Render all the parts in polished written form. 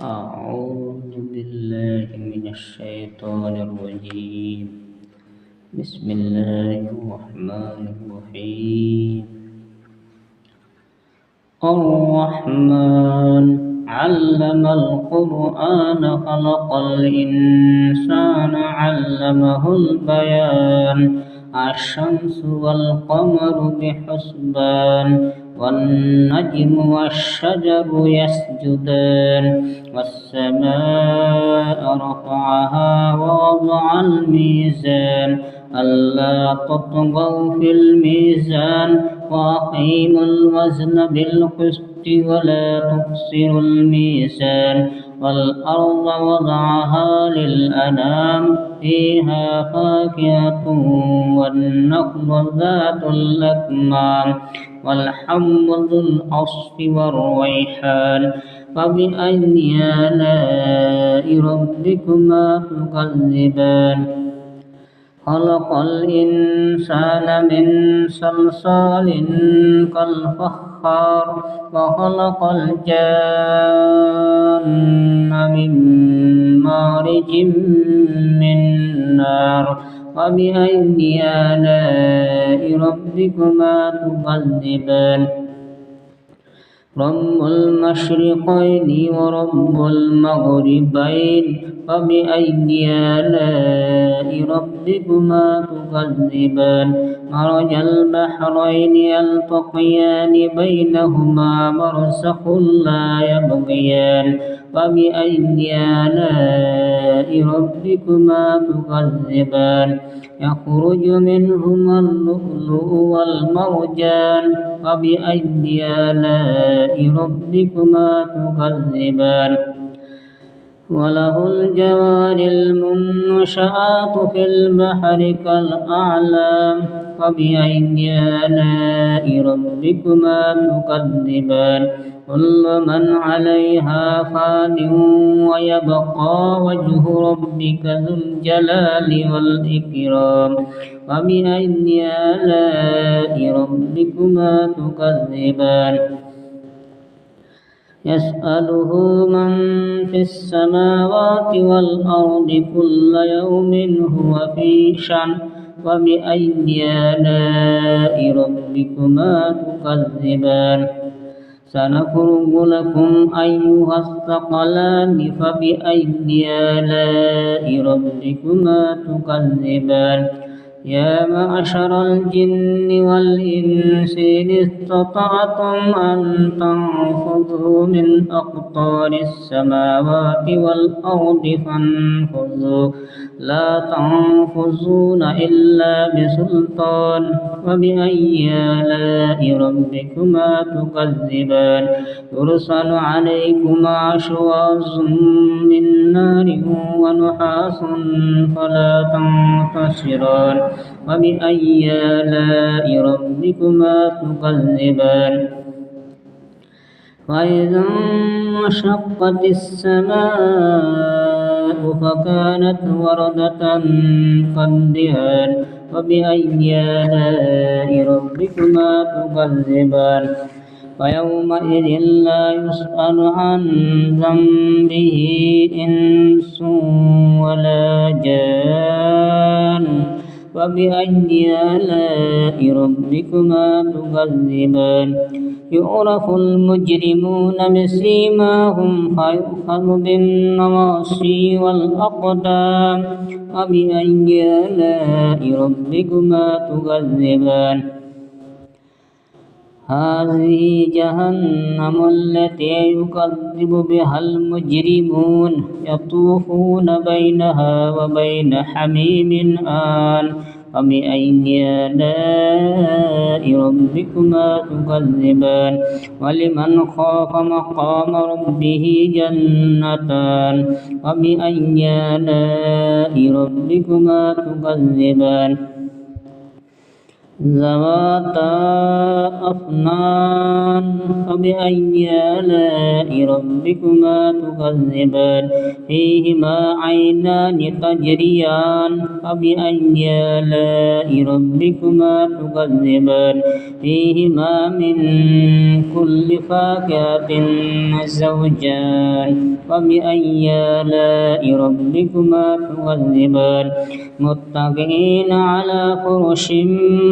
أعوذ بالله من الشيطان الرجيم. بسم الله الرحمن الرحيم. الرحمن علم القرآن خلق الإنسان علمه البيان الشمس والقمر بحسبان والنجم والشجر يسجدان والسماء رفعها ووضع الميزان ألا تطغوا في الميزان وأقيموا الوزن بالقسط ولا تخسروا الميزان والأرض وضعها للأنام فيها فاكهة والنخل ذات الأكمام والحب ذو العصف والريحان فبأي آلاء ربكما تكذبان خلق الإنسان من صلصال كالفخار وخلق الجان من مارج من نار فبأي آلاء ربكما تكذبان رب المشرقين ورب المغربين فبأي آلاء ربكما تكذبان مرج البحرين يلتقيان بينهما برزخ لا يبغيان فبأي آلاء ربكما تكذبان يخرج منهما اللؤلؤ والمرجان فبأي آلاء ربكما تكذبان وله الجوار المنشآت في البحر كالأعلام فبأي آلاء ربكما تكذبان كل من عليها فان ويبقى وجه ربك ذو الجلال والإكرام فبأي آلاء ربكما تكذبان يسأله من في السماوات والأرض كل يوم هو في شأن فبأي آلاء ربكما تكذبان سنفرغ لكم أيها الثقلان فبأي آلاء ربكما تكذبان يا معشر الجن والإنس إن استطعتم أن تنفذوا من أقطار السماوات والأرض فانفذوا لا تنفذون إلا بسلطان وبأي آلاء ربكما تكذبان يرسل عليكما شواظ من نار ونحاس فلا تنتصران وبأي آلاء ربكما تكذبان وإذا انشقت السماء فكانت وردة كالدهان وبأي آلاء ربكما تكذبان فيومئذ لا يسأل عن ذنبه إنس ولا جان فبأي آلاء ربكما تكذبان يعرف المجرمون بسيماهم فيؤخذ بالنواصي والأقدام فبأي آلاء ربكما تكذبان هذه جهنم التي يكذب بها المجرمون يطوفون بينها وبين حميم آن فبأي آلاء ربكما تكذبان ولمن خاف مقام ربه جنتان فبأي آلاء ربكما تكذبان ذواتا أفنان فبأي آلاء ربكما تكذبان فيهما عينان تجريان فبأي آلاء ربكما تكذبان فيهما من كل فاكهة زوجان فبأي آلاء ربكما تكذبان متكئين على فرش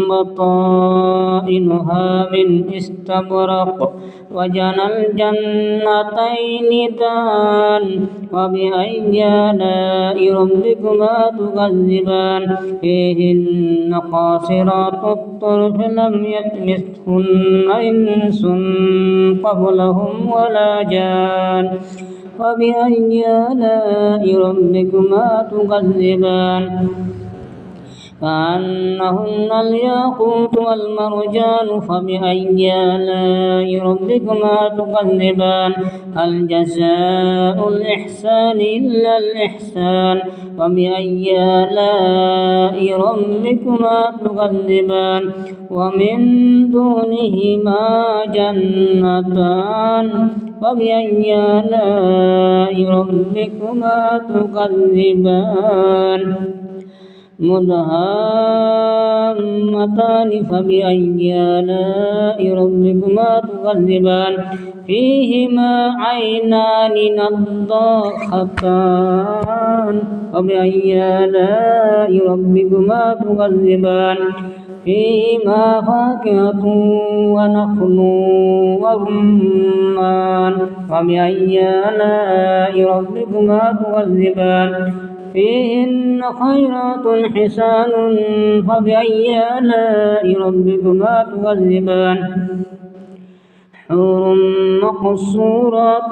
بطائنها من استبرق وجنى الجنتين دان وبأي آلاء ربكما تكذبان فيهن قاصرات الطرف لم يطمثهن إنس قبلهم ولا جان وبأي آلاء ربكما تكذبان كأنهن الياقوت والمرجان فبأي آلاء ربكما تكذبان هل جزاء الإحسان إلا الإحسان وبأي آلاء ربكما تكذبان ومن دونهما جنتان فبأي آلاء ربكما تكذبان مدهامتان فبأي آلاء ربكما تكذبان فيهما عينان نضاختان فبأي آلاء ربكما تكذبان فيهما فاكهة ونخل ورمان فبأي آلاء ربكما تكذبان فيهن خيرات حسان فبأي آلاء ربكما تكذبان حور مقصورات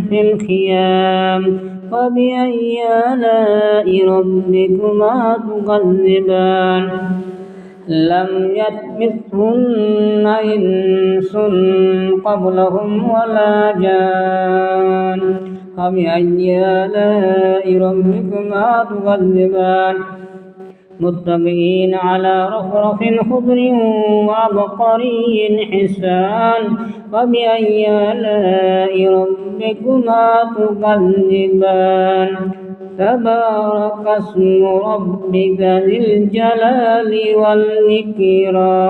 في الخيام فبأي آلاء ربكما تكذبان لم يطمثهن إنس قبلهم ولا جان فبأي آلاء ربكما تكذبان متكئين على رفرف خضر وعبقري حسان فبأي آلاء ربكما تكذبان تبارك اسم ربك ذي الجلال والإكرام.